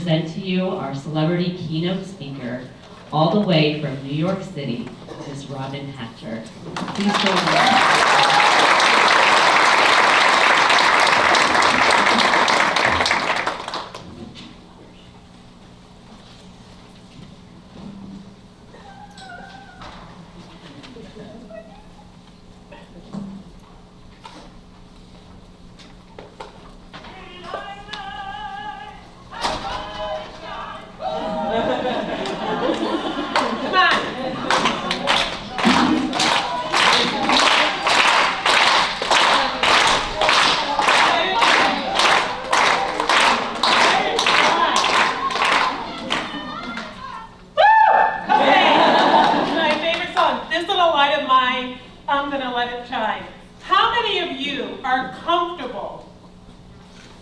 present to you our celebrity keynote speaker, all the way from New York City, Ms. Robin Hatcher. Please join me.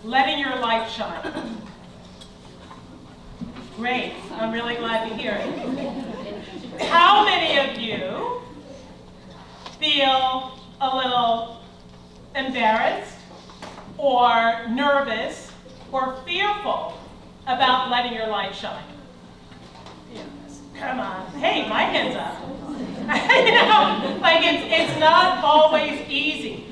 Letting your light shine. Great, I'm really glad to hear it. How many of you feel a little embarrassed or nervous or fearful about letting your light shine? Yes. Come on, hey, my hand's up. You know, like it's not always easy,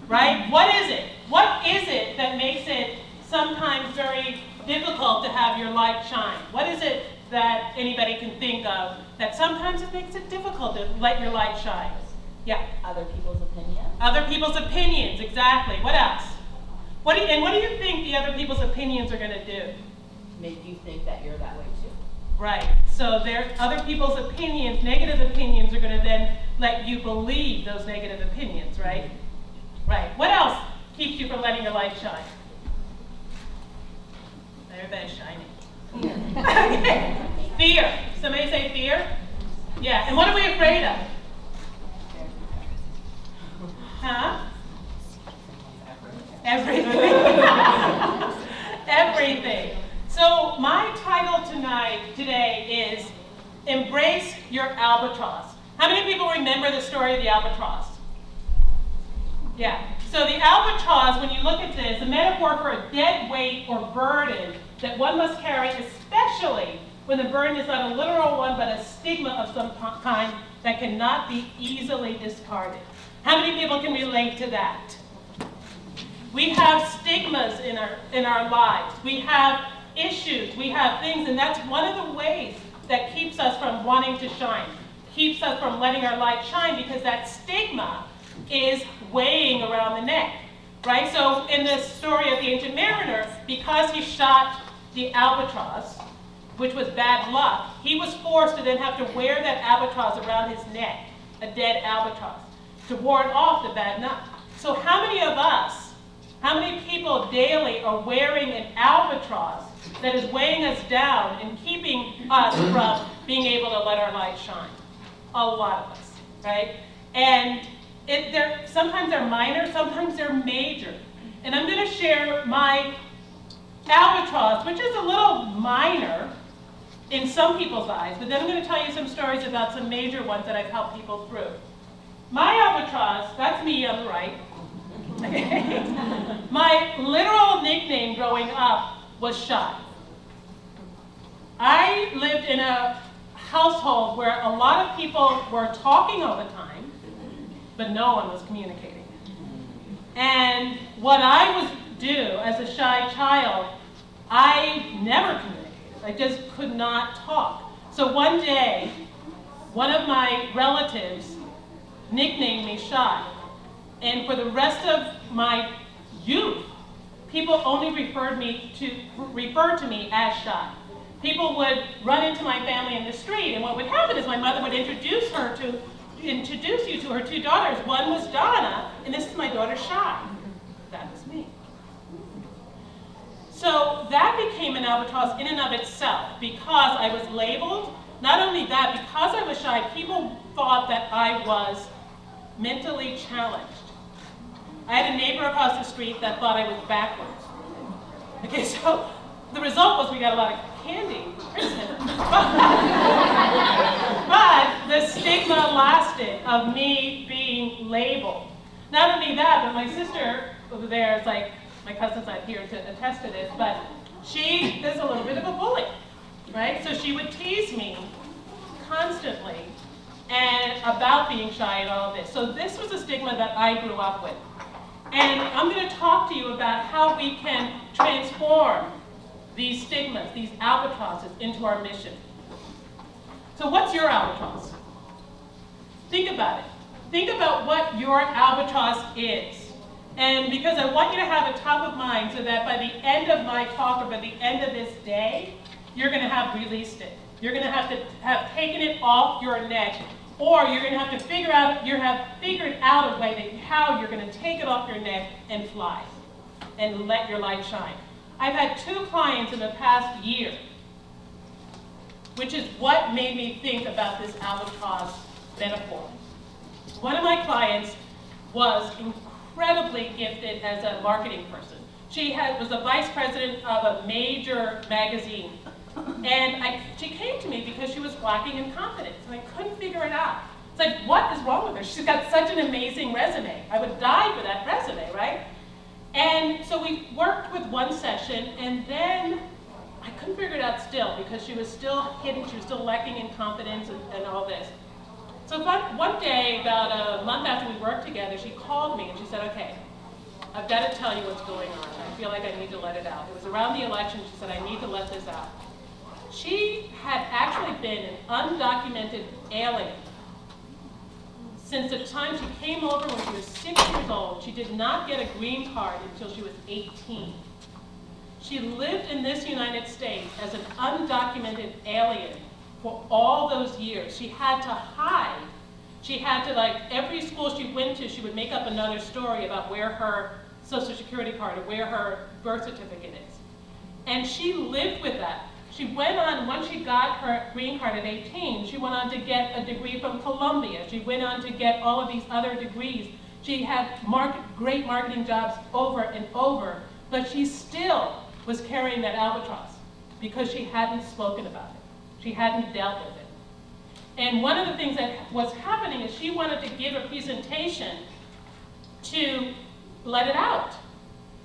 right? What is it? What is it that makes it sometimes very difficult to have your light shine? What is it that anybody can think of that sometimes it makes it difficult to let your light shine? Yeah? Other people's opinions. Other people's opinions, exactly. What else? What do you think the other people's opinions are going to do? Make you think that you're that way too. Right. So other people's opinions, negative opinions, are going to then let you believe those negative opinions, right? Right. What else keeps you from letting your light shine? Everybody's shining. Okay. Fear. Somebody say fear? Yeah. And what are we afraid of? Huh? Everything. Everything. So my title today is Embrace Your Albatross. How many people remember the story of the albatross? Yeah. So the albatross, when you look at this, a metaphor for a dead weight or burden that one must carry, especially when the burden is not a literal one, but a stigma of some kind that cannot be easily discarded. How many people can relate to that? We have stigmas in our lives. We have issues. We have things, and that's one of the ways that keeps us from wanting to shine, keeps us from letting our light shine, because that stigma is weighing around the neck, right? So in the story of the Ancient Mariner, because he shot the albatross, which was bad luck, he was forced to then have to wear that albatross around his neck, a dead albatross, to ward off the bad luck. So how many of us, how many people daily are wearing an albatross that is weighing us down and keeping us from being able to let our light shine? A lot of us, right? And sometimes they're minor, sometimes they're major. And I'm going to share my albatross, which is a little minor in some people's eyes, but then I'm going to tell you some stories about some major ones that I've helped people through. My albatross, that's me on the right. My literal nickname growing up was Shy. I lived in a household where a lot of people were talking all the time, but no one was communicating. And what I would do as a shy child, I never communicated. I just could not talk. So one day, one of my relatives nicknamed me Shy. And for the rest of my youth, people only referred to me as Shy. People would run into my family in the street, and what would happen is my mother would introduce you to her two daughters. One was Donna, and this is my daughter Shy. That was me. So that became an albatross in and of itself, because I was labeled. Not only that, because I was shy, people thought that I was mentally challenged. I had a neighbor across the street that thought I was backwards. Okay, so the result was we got a lot of candy. But the stigma lasted of me being labeled. Not only that, but my sister over there is like, my cousin's not here to attest to this, but she is a little bit of a bully, right? So she would tease me constantly and about being shy and all of this. So this was a stigma that I grew up with. And I'm going to talk to you about how we can transform these stigmas, these albatrosses, into our mission. So what's your albatross? Think about it. Think about what your albatross is. And because I want you to have it top of mind so that by the end of my talk or by the end of this day, you're going to have released it. You're going to have taken it off your neck, or you're going to have to figured out a way that how you're going to take it off your neck and fly and let your light shine. I've had 2 clients in the past year, which is what made me think about this albatross metaphor. One of my clients was incredibly gifted as a marketing person. She was a vice president of a major magazine. And she came to me because she was lacking in confidence, and I couldn't figure it out. It's like, what is wrong with her? She's got such an amazing resume. I would die for that resume, right? And so we worked with one session, and then I couldn't figure it out still because she was still hidden, she was still lacking in confidence and all this. So one day, about a month after we worked together, she called me and she said, okay, I've got to tell you what's going on. I feel like I need to let it out. It was around the election. She said, I need to let this out. She had actually been an undocumented alien since the time she came over when she was 6 years old. She did not get a green card until she was 18. She lived in this United States as an undocumented alien for all those years. She had to hide. She had to, like, every school she went to, she would make up another story about where her Social Security card or where her birth certificate is. And she lived with that. She went on, once she got her green card at 18, she went on to get a degree from Columbia. She went on to get all of these other degrees. She had great marketing jobs over and over, but she still was carrying that albatross because she hadn't spoken about it. She hadn't dealt with it. And one of the things that was happening is she wanted to give a presentation to let it out,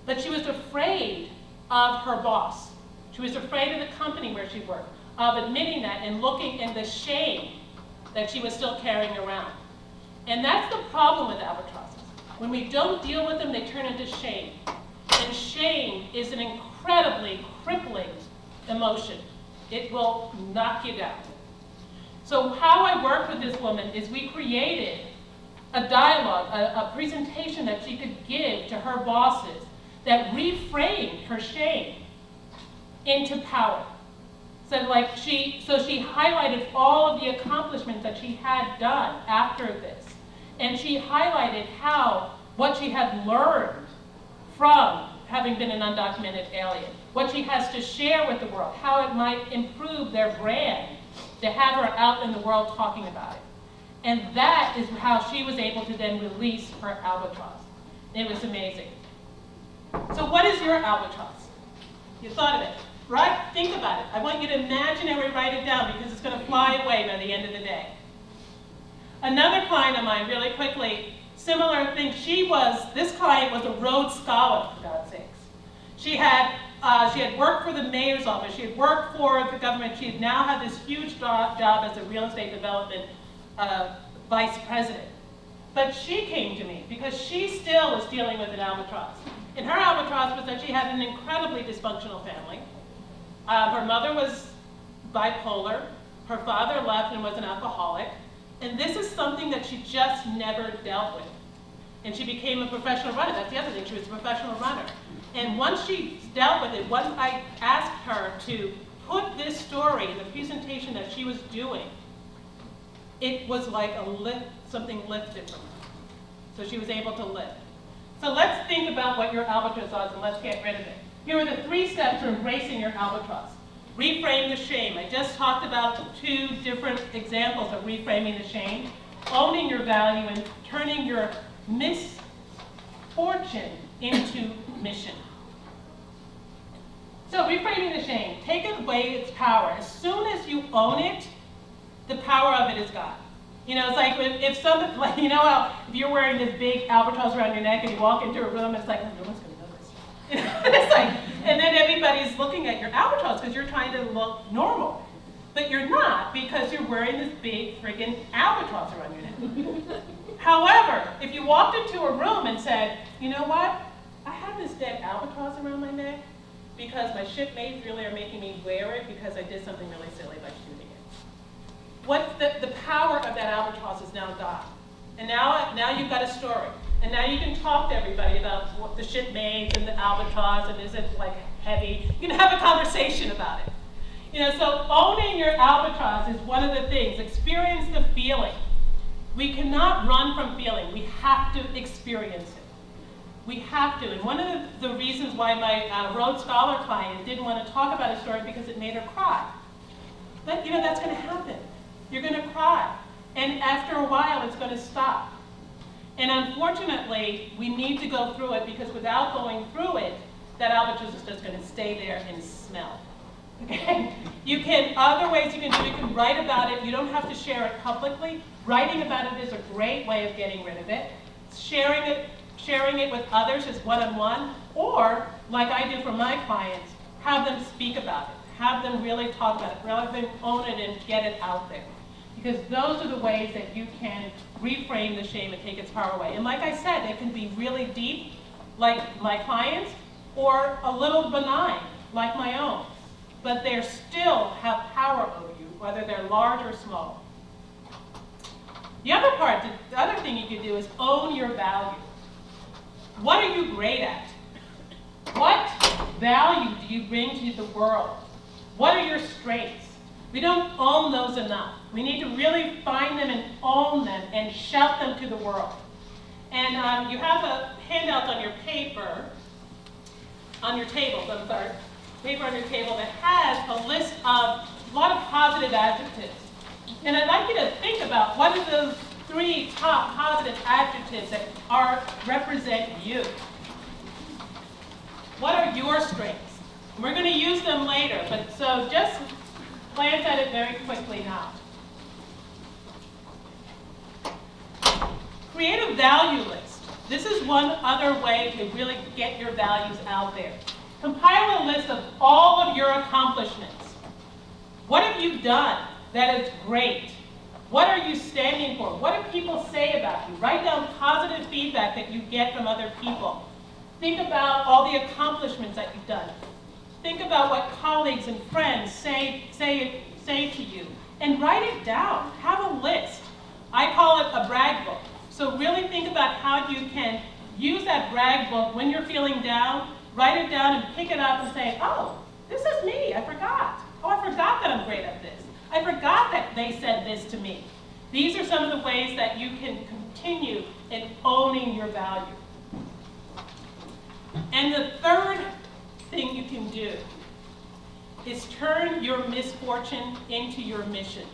but she was afraid of her boss. She was afraid of the company where she worked, of admitting that and looking in the shame that she was still carrying around. And that's the problem with albatrosses. When we don't deal with them, they turn into shame. And shame is an incredibly crippling emotion. It will knock you down. So how I worked with this woman is we created a dialogue, a presentation that she could give to her bosses that reframed her shame into power. So she highlighted all of the accomplishments that she had done after this. And she highlighted what she had learned from having been an undocumented alien, what she has to share with the world, how it might improve their brand to have her out in the world talking about it. And that is how she was able to then release her albatross. It was amazing. So what is your albatross? You thought of it, right? Think about it. I want you to imaginary write it down because it's going to fly away by the end of the day. Another client of mine, really quickly, similar thing. This client was a Rhodes Scholar, for God's sakes. She had worked for the mayor's office. She had worked for the government. She had now had this huge job as a real estate development vice president. But she came to me because she still was dealing with an albatross. And her albatross was that she had an incredibly dysfunctional family. Her mother was bipolar. Her father left and was an alcoholic. And this is something that she just never dealt with. And she became a professional runner. That's the other thing. She was a professional runner. And once she dealt with it, once I asked her to put this story in the presentation that she was doing, it was like something lifted from her. So she was able to lift. So let's think about what your albatross is and let's get rid of it. Here are the 3 steps to embracing your albatross. Reframe the shame. I just talked about 2 different examples of reframing the shame. Owning your value and turning your misfortune into mission. So reframing the shame. Take away its power. As soon as you own it, the power of it is gone. You know, it's like if somebody, like, you know how if you're wearing this big albatross around your neck and you walk into a room, it's like, oh, no one's going to notice. You know, it's like, And then everybody's looking at your albatross because you're trying to look normal. But you're not, because you're wearing this big friggin' albatross around your neck. However, if you walked into a room and said, you know what? I have this dead albatross around my neck because my shipmates really are making me wear it because I did something really silly by shooting it. What's the power of that albatross is now gone. And now you've got a story. And now you can talk to everybody about what the shipmates and the albatross and is it like heavy. You can have a conversation about it. You know, so owning your albatross is one of the things. Experience the feeling. We cannot run from feeling. We have to experience it. We have to. And one of the reasons why my Rhodes Scholar client didn't want to talk about a story because it made her cry. But you know, that's going to happen. You're going to cry. And after a while, it's going to stop. And unfortunately, we need to go through it because without going through it, that albatross is just going to stay there and smell. Okay? You can, other ways you can do, you can write about it. You don't have to share it publicly. Writing about it is a great way of getting rid of it. Sharing it with others is one-on-one, or like I do for my clients, have them speak about it. Have them really talk about it, rather than own it and get it out there. Because those are the ways that you can reframe the shame and take its power away. And like I said, it can be really deep, like my clients, or a little benign, like my own. But they still have power over you, whether they're large or small. The other thing you can do is own your value. What are you great at? What value do you bring to the world? What are your strengths? We don't own those enough. We need to really find them and own them and shout them to the world. And you have a handout on your paper, on your tables, paper on your table that has a list of a lot of positive adjectives. And I'd like you to think about what are those 3 top positive adjectives that represent you. What are your strengths? And we're going to use them later, but so just glance at it very quickly now. Create a value list. This is one other way to really get your values out there. Compile a list of all of your accomplishments. What have you done that is great? What are you standing for? What do people say about you? Write down positive feedback that you get from other people. Think about all the accomplishments that you've done. Think about what colleagues and friends say to you. And write it down. Have a list. I call it a brag book. So really think about how you can use that brag book when you're feeling down. Write it down and pick it up and say, oh, this is me. I forgot. Oh, I forgot that I'm great at this. I forgot that they said this to me. These are some of the ways that you can continue in owning your value. And the third thing you can do is turn your misfortune into your mission.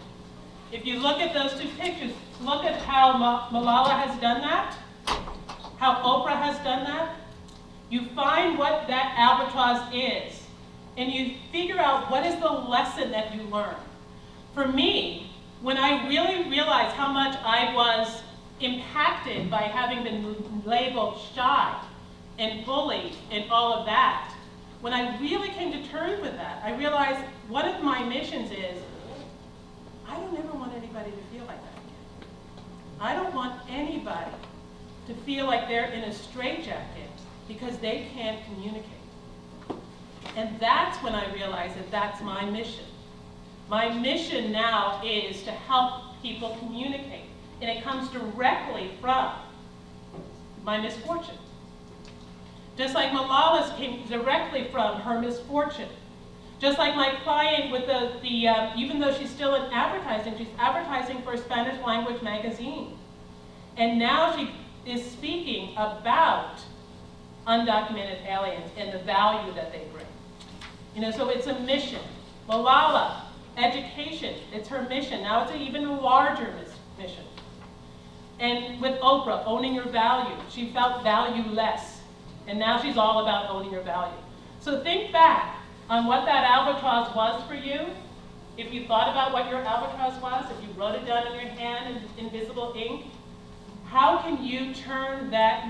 If you look at those 2 pictures, look at how Malala has done that, how Oprah has done that. You find what that albatross is, and you figure out what is the lesson that you learn. For me, when I really realized how much I was impacted by having been labeled shy and bullied and all of that, when I really came to terms with that, I realized one of my missions is, I don't ever want anybody to feel like that again. I don't want anybody to feel like they're in a straitjacket because they can't communicate. And that's when I realized that that's my mission. My mission now is to help people communicate. And it comes directly from my misfortune. Just like Malala's came directly from her misfortune. Just like my client with even though she's still in advertising, she's advertising for a Spanish language magazine. And now she is speaking about undocumented aliens and the value that they bring. You know, so it's a mission. Malala, education, it's her mission. Now it's an even larger mission. And with Oprah, owning your value. She felt valueless. And now she's all about owning your value. So think back on what that albatross was for you. If you thought about what your albatross was, if you wrote it down in your hand in invisible ink, how can you turn that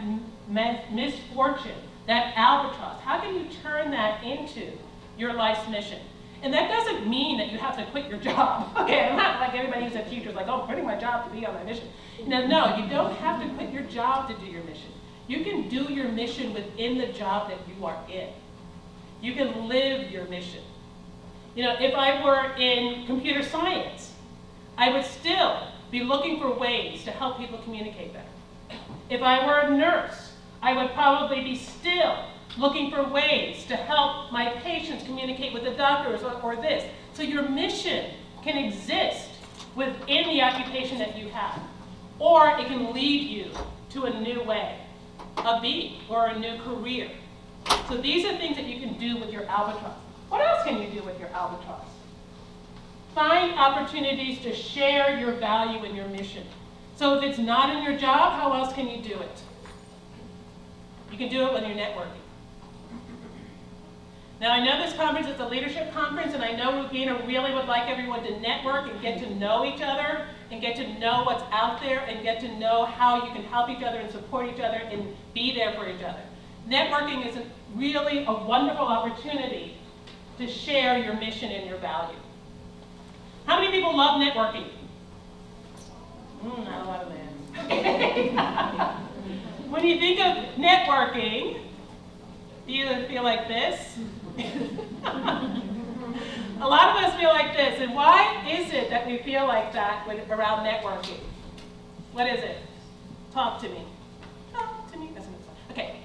misfortune that albatross, how can you turn that into your life's mission? And that doesn't mean that you have to quit your job. Okay, I'm not like everybody who's a teacher is like, oh, I'm quitting my job to be on my mission. No, you don't have to quit your job to do your mission. You can do your mission within the job that you are in. You can live your mission. You know, if I were in computer science, I would still be looking for ways to help people communicate better. If I were a nurse, I would probably be still looking for ways to help my patients communicate with the doctors or this. So your mission can exist within the occupation that you have, or it can lead you to a new way of being or a new career. So these are things that you can do with your albatross. What else can you do with your albatross? Find opportunities to share your value and your mission. So if it's not in your job, how else can you do it? You can do it when you're networking. Now I know this conference is a leadership conference, and I know Rugina really would like everyone to network and get to know each other and get to know what's out there and get to know how you can help each other and support each other and be there for each other. Networking is really a wonderful opportunity to share your mission and your value. How many people love networking? Not a lot of hands. When you think of networking, do you feel like this? A lot of us feel like this. And why is it that we feel like that around networking? What is it? Talk to me. Talk to me. Okay.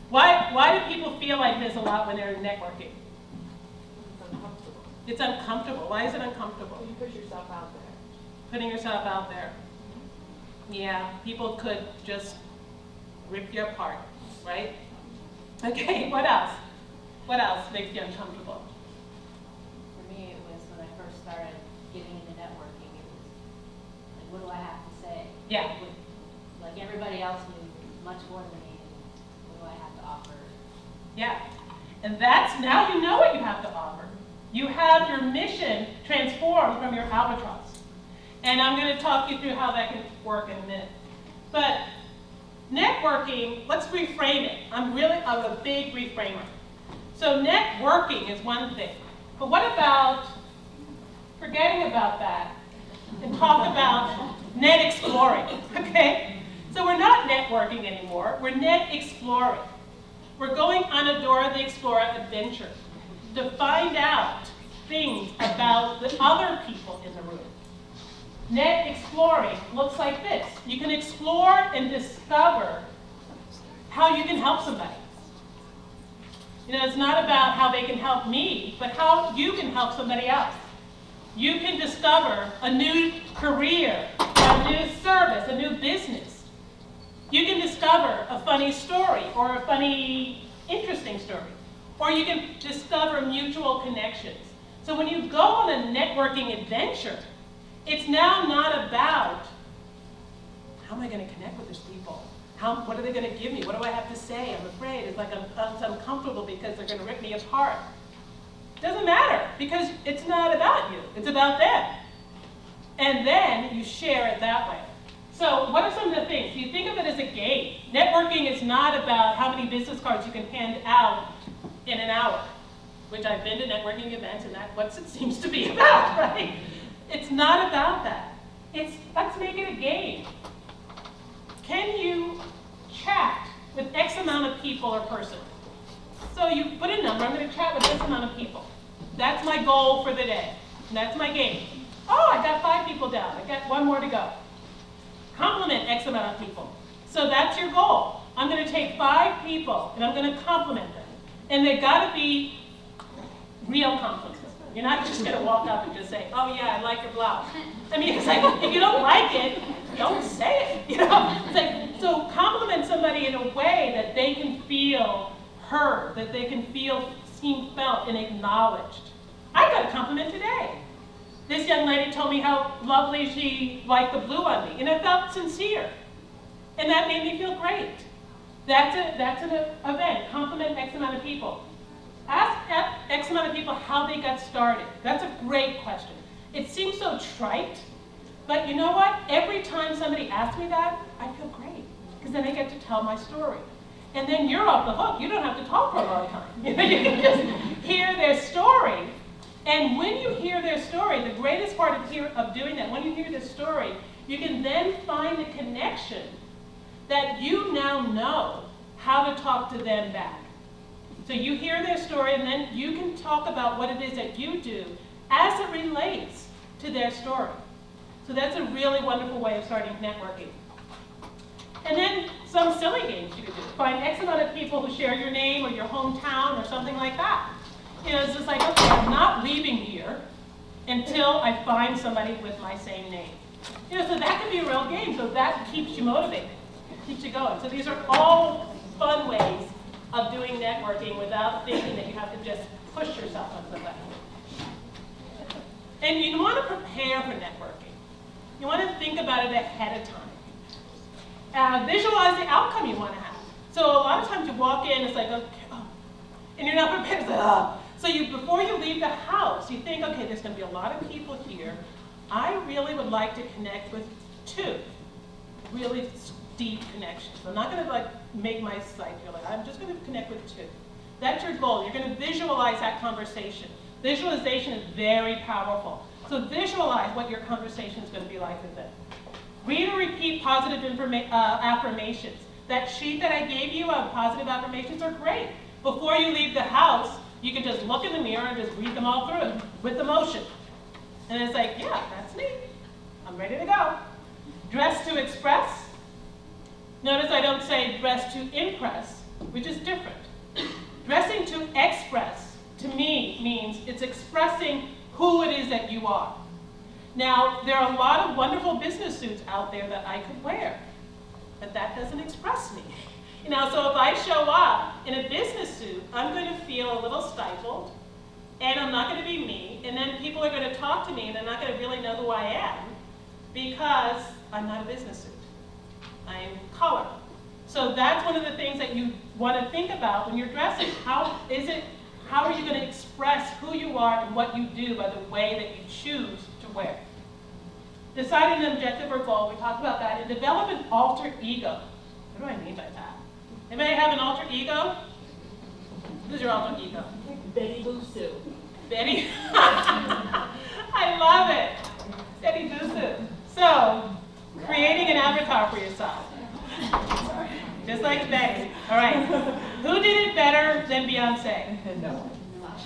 Why do people feel like this a lot when they're networking? It's uncomfortable. It's uncomfortable. Why is it uncomfortable? You push yourself out there. Putting yourself out there. Yeah, people could just rip you apart, right? Okay, what else? What else makes you uncomfortable? For me, it was when I first started getting into networking, it was like, what do I have to say? Yeah. Like everybody else knew much more than me, what do I have to offer? Yeah, and that's, now you know what you have to offer. You have your mission transformed from your albatross. And I'm going to talk you through how that can work in a minute. But networking, let's reframe it. I'm a big reframer. So networking is one thing. But what about forgetting about that and talk about net exploring, okay? So we're not networking anymore, we're net exploring. We're going on a Dora the Explorer adventure to find out things about the other people in the room. Net exploring looks like this. You can explore and discover how you can help somebody. You know, it's not about how they can help me, but how you can help somebody else. You can discover a new career, a new service, a new business. You can discover a funny story or a funny, interesting story. Or you can discover mutual connections. So when you go on a networking adventure, it's now not about, how am I going to connect with these people? What are they going to give me? What do I have to say? I'm afraid. It's like I'm uncomfortable because they're going to rip me apart. Doesn't matter, because it's not about you. It's about them. And then you share it that way. So what are some of the things? You think of it as a game. Networking is not about how many business cards you can hand out in an hour, which I've been to networking events, and that's what it seems to be about, right? It's not about that. Let's make it a game. Can you chat with X amount of people or person? So you put a number, I'm going to chat with this amount of people. That's my goal for the day. And that's my game. Oh, I got 5 people down. I got 1 more to go. Compliment X amount of people. So that's your goal. I'm going to take 5 people and I'm going to compliment them. And they've got to be real compliments. You're not just going to walk up and just say, oh yeah, I like your blouse. I mean, it's like, if you don't like it, don't say it. You know? It's like, so compliment somebody in a way that they can feel heard, that they can feel seen, felt, and acknowledged. I got a compliment today. This young lady told me how lovely she liked the blue on me, and it felt sincere. And that made me feel great. That's an event. Compliment X amount of people. Ask X amount of people how they got started. That's a great question. It seems so trite, but you know what? Every time somebody asks me that, I feel great, because then I get to tell my story. And then you're off the hook. You don't have to talk for a long time. You can just hear their story. And when you hear their story, the greatest part of doing that, when you hear their story, you can then find the connection that you now know how to talk to them back. So you hear their story, and then you can talk about what it is that you do as it relates to their story. So that's a really wonderful way of starting networking. And then some silly games you could do. Find X amount of people who share your name or your hometown or something like that. It's just like, okay, I'm not leaving here until I find somebody with my same name. So that can be a real game. So that keeps you motivated, keeps you going. So these are all fun ways of doing networking without thinking that you have to just push yourself on somebody. And you want to prepare for networking. You want to think about it ahead of time. Visualize the outcome you want to have. So a lot of times you walk in, it's like, okay, oh, and you're not prepared. It's like, oh. So before you leave the house, you think, okay, there's going to be a lot of people here. I really would like to connect with 2 really deep connections. I'm not going to make my site feel like, I'm just going to connect with 2. That's your goal. You're going to visualize that conversation. Visualization is very powerful. So visualize what your conversation is going to be like with them. Read or repeat positive affirmations. That sheet that I gave you of positive affirmations are great. Before you leave the house, you can just look in the mirror and just read them all through with emotion. And it's like, yeah, that's me. I'm ready to go. Dress to express. Notice I don't say dress to impress, which is different. Dressing to express, to me, means it's expressing who it is that you are. Now, there are a lot of wonderful business suits out there that I could wear, but that doesn't express me. So if I show up in a business suit, I'm going to feel a little stifled, and I'm not going to be me, and then people are going to talk to me, and they're not going to really know who I am, because I'm not a business suit. I'm color. So that's one of the things that you want to think about when you're dressing. How are you going to express who you are and what you do by the way that you choose to wear? Deciding an objective or goal, we talked about that, and develop an alter ego. What do I mean by that? Anybody have an alter ego? Who's your alter ego? Betty Boosoo. Betty? I love it. Betty Boosoo. So, creating an avatar for yourself. Just like Betty. All right. Who did it better than Beyonce? No.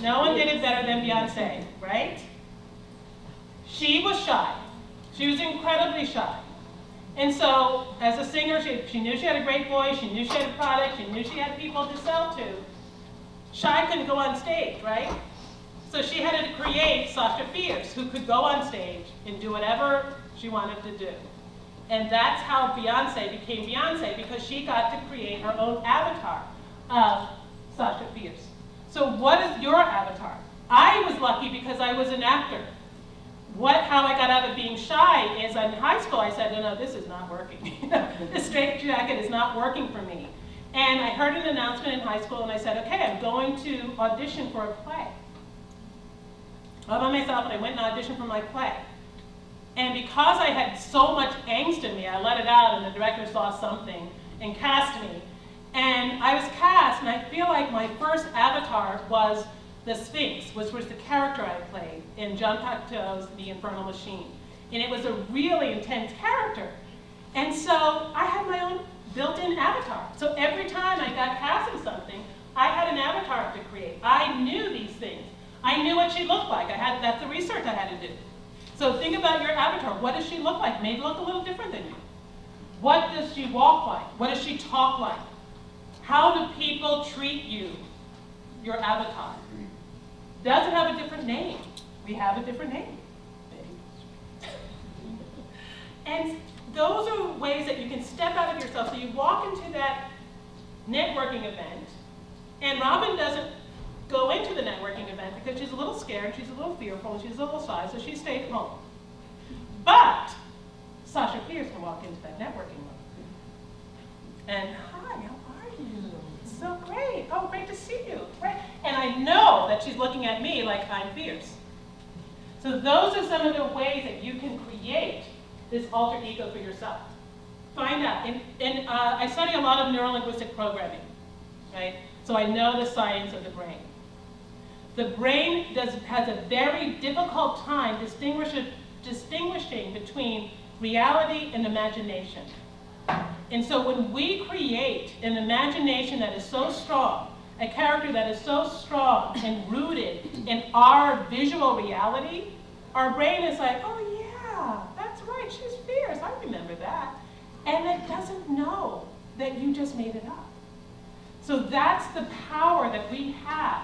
No one did it better than Beyonce, right? She was shy. She was incredibly shy. And so, as a singer, she knew she had a great voice, she knew she had a product, she knew she had people to sell to. Shy couldn't go on stage, right? So she had to create Sasha Fierce, who could go on stage and do whatever she wanted to do. And that's how Beyonce became Beyonce, because she got to create her own avatar of Sasha Fierce. So what is your avatar? I was lucky because I was an actor. How I got out of being shy is in high school I said, no, this is not working. This straight jacket is not working for me. And I heard an announcement in high school and I said, okay, I'm going to audition for a play. All by myself, and I went and auditioned for my play. And because I had so much angst in me, I let it out and the director saw something and cast me. And I was cast, and I feel like my first avatar was the Sphinx, which was the character I played in John Cocteau's The Infernal Machine. And it was a really intense character. And so I had my own built-in avatar. So every time I got cast in something, I had an avatar to create. I knew these things. I knew what she looked like. That's the research I had to do. So think about your avatar. What does she look like? Maybe look a little different than you. What does she walk like? What does she talk like? How do people treat you, your avatar? Does it have a different name? We have a different name. And those are ways that you can step out of yourself. So you walk into that networking event, and Robin doesn't go into the networking event because she's a little scared, she's a little fearful, and she's a little shy, so she stayed home. But Sasha Fierce can walk into that networking room. And, hi, how are you? It's so great. Oh, great to see you. Great. And I know that she's looking at me like I'm fierce. So those are some of the ways that you can create this alter ego for yourself. Find out. And I study a lot of neurolinguistic programming. right? So I know the science of the brain. The brain has a very difficult time distinguishing between reality and imagination. And so when we create an imagination that is so strong, a character that is so strong and rooted in our visual reality, our brain is like, oh yeah, that's right, she's fierce, I remember that. And it doesn't know that you just made it up. So that's the power that we have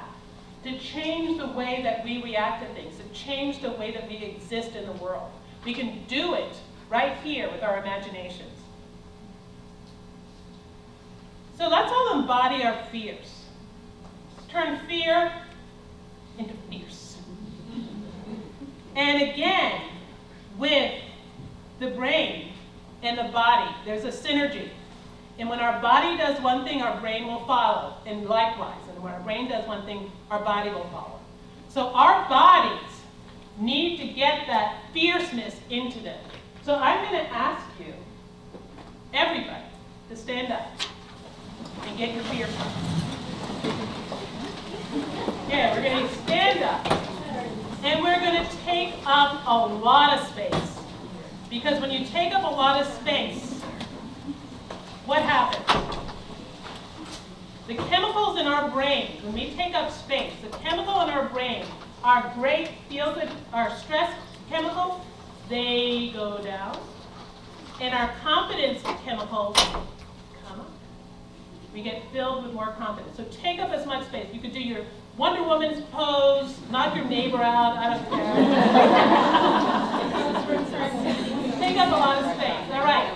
to change the way that we react to things, to change the way that we exist in the world. We can do it right here with our imaginations. So let's all embody our fears. Turn fear into fierce. And again, with the brain and the body, there's a synergy. And when our body does one thing, our brain will follow, and likewise. And when our brain does one thing, our body will follow. So our bodies need to get that fierceness into them. So I'm going to ask you, everybody, to stand up and get your fierce on. Yeah, we're going to stand up. And we're going to take up a lot of space. Because when you take up a lot of space, what happens? The chemicals in our brain, when we take up space, the chemical in our brain, our great feel good, our stress chemicals, they go down. And our confidence chemicals come up. We get filled with more confidence. So take up as much space. You could do your Wonder Woman's pose, knock your neighbor out, I don't care. Take up a lot of space, all right.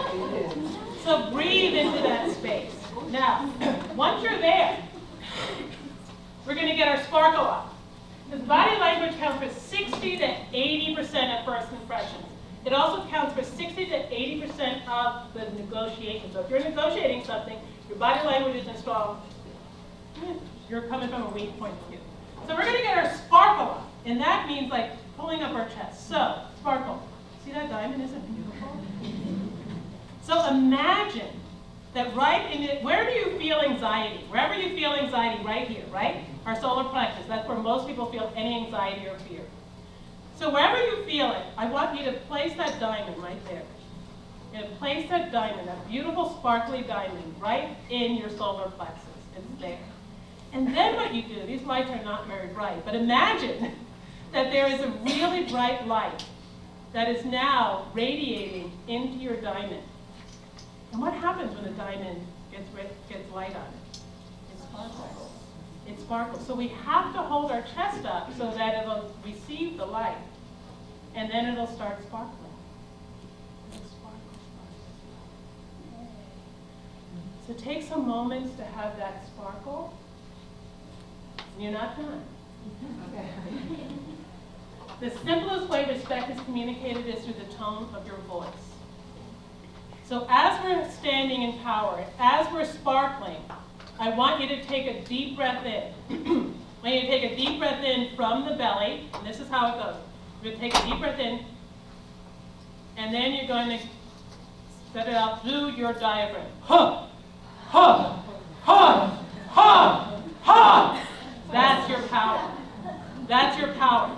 So breathe into that space. Now, once you're there, we're going to get our sparkle up. Because body language counts for 60 to 80% of first impressions. It also counts for 60 to 80% of the negotiation. So if you're negotiating something, your body language isn't strong, you're coming from a weak point of view. So we're going to get our sparkle up. And that means like pulling up our chest. So, sparkle. See that diamond? Isn't it beautiful? So imagine that right in it, where do you feel anxiety? Wherever you feel anxiety, right here, right? Our solar plexus. That's where most people feel any anxiety or fear. So wherever you feel it, I want you to place that diamond right there. And place that diamond, that beautiful sparkly diamond, right in your solar plexus. It's there. And then what you do, these lights are not very bright, but imagine that there is a really bright light that is now radiating into your diamond. And what happens when the diamond gets light on it? It sparkles. It sparkles. So we have to hold our chest up so that it'll receive the light. And then it'll start sparkling. It'll sparkle, sparkle. So take some moments to have that sparkle. You're not done. The simplest way respect is communicated is through the tone of your voice. So as we're standing in power, as we're sparkling, I want you to take a deep breath in. I want you to take a deep breath in from the belly, and this is how it goes. You're going to take a deep breath in, and then you're going to set it out through your diaphragm. Huh, huh, huh, huh, huh. That's your power. That's your power.